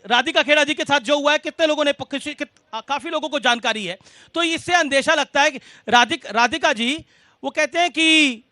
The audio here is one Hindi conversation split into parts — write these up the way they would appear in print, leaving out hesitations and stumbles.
राधिका खेड़ा जी के साथ जो हुआ है, कितने लोगों ने काफी लोगों को जानकारी है, तो इससे अंदेशा लगता है कि राधिका जी वो कहते हैं कि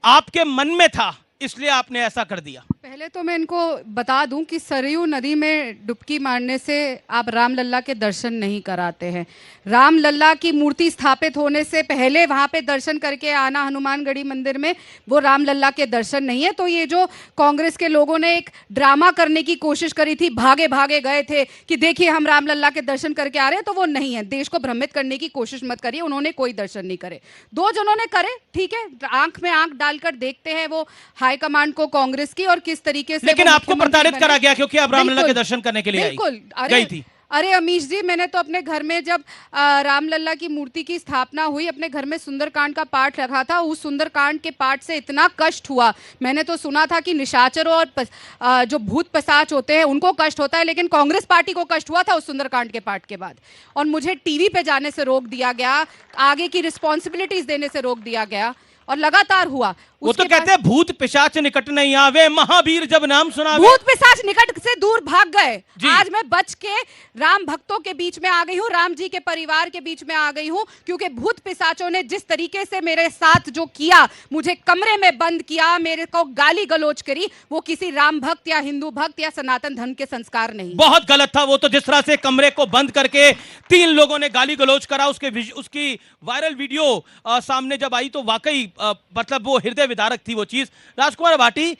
आपके मन में था इसलिए आपने ऐसा कर दिया। पहले तो मैं इनको बता दूं कि सरयू नदी में डुबकी मारने से आप रामलला के दर्शन नहीं कराते हैं। रामलला की मूर्ति स्थापित होने से पहले वहां पे दर्शन करके आना हनुमानगढ़ी मंदिर में, वो रामलला के दर्शन नहीं है। तो ये जो कांग्रेस के लोगों ने एक ड्रामा करने की कोशिश करी थी, भागे भागे गए थे कि देखिए हम रामलला के दर्शन करके आ रहे हैं, तो वो नहीं है। देश को भ्रमित करने की कोशिश मत करिए, उन्होंने कोई दर्शन नहीं करे। दो जनों ने करे, ठीक है, आंख में आंख डालकर देखते हैं वो हाईकमांड को कांग्रेस की और किस तरीके से। लेकिन आपको प्रताड़ित करा गया क्योंकि आप रामलला के दर्शन करने के लिए बिल्कुल गई थी। अरे अमीश जी, मैंने तो अपने घर में जब रामलला की मूर्ति की स्थापना हुई, अपने घर में सुंदरकांड का पाठ रखा था। उस सुंदरकांड के पाठ से इतना कष्ट हुआ। मैंने तो सुना था कि निशाचरों और जो भूत पिशाच होते हैं उनको कष्ट होता है, लेकिन कांग्रेस पार्टी को कष्ट हुआ था उस सुंदरकांड के पाठ के बाद। और मुझे टीवी पे जाने से रोक दिया गया, आगे की रिस्पॉन्सिबिलिटीज देने से रोक दिया गया, और लगातार हुआ। वो तो कहते हैं भूत पिशाच निकट नहीं आवे, महावीर जब नाम सुनावे। भूत पिशाच निकट से दूर भाग गए। आज मैं बच के राम भक्तों के बीच में आ गई हूँ, राम जी के परिवार के बीच में आ गई हूँ, क्योंकि भूत पिशाचों ने जिस तरीके से मेरे साथ जो किया, मुझे कमरे में बंद किया, मेरे को गाली गलौज करी, वो किसी राम भक्त या हिंदू भक्त या सनातन धर्म के संस्कार नहीं। बहुत गलत था वो तो, जिस तरह से कमरे को बंद करके 3 लोगों ने गाली गलौज करा। उसकी वायरल वीडियो सामने जब आई तो वाकई मतलब वो हृदय विदारक थी वो चीज। राजकुमार भाटी,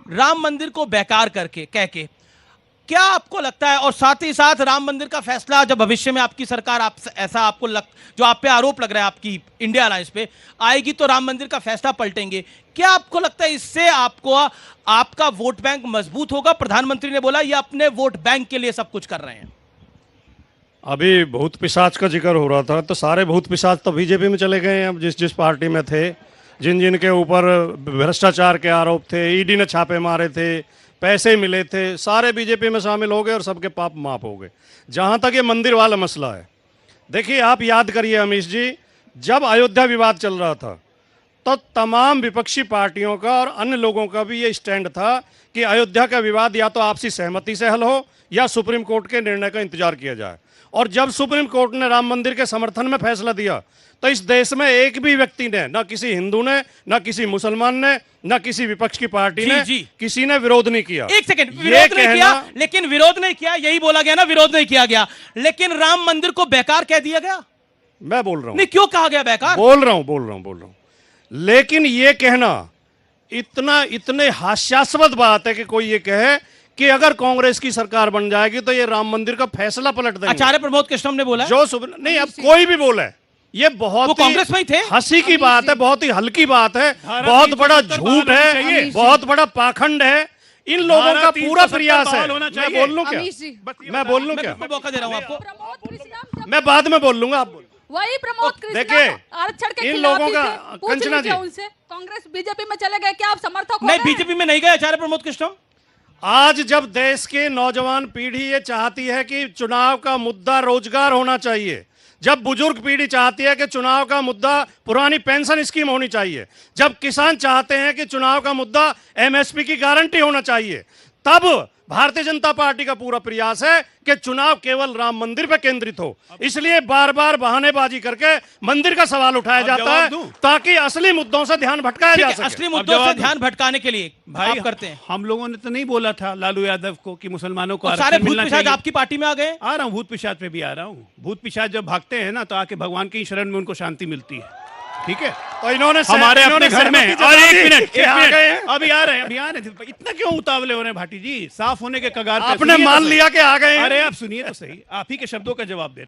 राम मंदिर को बेकार करके कह के क्या आपको लगता है, और साथ ही साथ राम मंदिर का फैसला जब भविष्य में आपकी सरकार ऐसा आपको जो आप पे आरोप लग रहा है आपकी इंडिया अलायंस पे आएगी, तो राम मंदिर का फैसला पलटेंगे, क्या आपको लगता है इससे आपका वोट बैंक मजबूत होगा? प्रधानमंत्री ने बोला ये अपने वोट बैंक के लिए सब कुछ कर रहे हैं। अभी भूत पिशाच का जिक्र हो रहा था, तो सारे भूत पिशाच तो बीजेपी में चले गए हैं। अब जिस पार्टी में थे, जिन के ऊपर भ्रष्टाचार के आरोप थे, ईडी ने छापे मारे थे, पैसे मिले थे, सारे बीजेपी में शामिल हो गए और सबके पाप माफ हो गए। जहां तक ये मंदिर वाला मसला है, देखिए आप याद करिए अमीश जी, जब अयोध्या विवाद चल रहा था तो तमाम विपक्षी पार्टियों का और अन्य लोगों का भी ये स्टैंड था कि अयोध्या का विवाद या तो आपसी सहमति से हल हो या सुप्रीम कोर्ट के निर्णय का इंतजार किया जाए। और जब सुप्रीम कोर्ट ने राम मंदिर के समर्थन में फैसला दिया तो इस देश में एक भी व्यक्ति ने, ना किसी हिंदू ने, ना किसी मुसलमान ने, ना किसी विपक्ष की पार्टी ने, किसी ने विरोध नहीं किया। एक सेकंड, विरोध नहीं किया, लेकिन विरोध नहीं किया, यही बोला गया ना, विरोध नहीं किया गया, लेकिन राम मंदिर को बेकार कह दिया गया। मैं बोल रहा हूं, नहीं क्यों कहा गया बेकार? बोल रहा हूं। लेकिन ये कहना इतने हास्यास्पद बात है कि कोई ये कहे कि अगर कांग्रेस की सरकार बन जाएगी तो ये राम मंदिर का फैसला पलट देंगे। आचार्य प्रमोद कृष्णम ने बोला, जो नहीं, अब कोई भी बोले, ये बहुत कांग्रेस में ही थे, हंसी की बात है, बहुत ही हल्की बात है, बहुत बड़ा झूठ है, बहुत बड़ा पाखंड है। इन लोगों का पूरा प्रयास है। मैं बोल लूं क्या? मैं बोल लूं क्या? मौका दे रहा हूं आपको, मैं बाद में बोल लूंगा, आप बोल। वही प्रमोद देखिए, आरक्षण के इन लोगों का कंचना जी उनसे, कांग्रेस बीजेपी में चले गए, क्या आप समर्थक हो? नहीं, बीजेपी में नहीं गए आचार्य प्रमोद कृष्णम। आज जब देश के नौजवान पीढ़ी ये चाहती है कि चुनाव का मुद्दा रोजगार होना चाहिए, जब बुजुर्ग पीढ़ी चाहती है कि चुनाव का मुद्दा पुरानी पेंशन स्कीम होनी चाहिए, जब किसान चाहते हैं कि चुनाव का मुद्दा एमएसपी की गारंटी होना चाहिए, तब भारतीय जनता पार्टी का पूरा प्रयास है कि चुनाव केवल राम मंदिर पर केंद्रित हो। इसलिए बार बार बहानेबाजी करके मंदिर का सवाल उठाया जाता है ताकि असली मुद्दों से ध्यान भटकाया जा सके। असली मुद्दों से ध्यान भटकाने के लिए भाई करते हैं। हम लोगों ने तो नहीं बोला था लालू यादव को कि मुसलमानों को सारे भूत पिशाच आपकी पार्टी में आ गए। आ रहा हूँ, भूत पिशाच पे भी आ रहा हूँ। भूत पिशाच जब भागते हैं ना तो आके भगवान की शरण में उनको शांति मिलती है, ठीक है? तो इन्होंने हमारे अपने घर में, और एक मिनट अभी आ रहे थे। इतना क्यों उतावले हो रहे हैं भाटी जी? साफ होने के कगार पे आपने मान लिया कि आ गए। अरे आप सुनिए तो सही, आप ही के शब्दों का जवाब दे।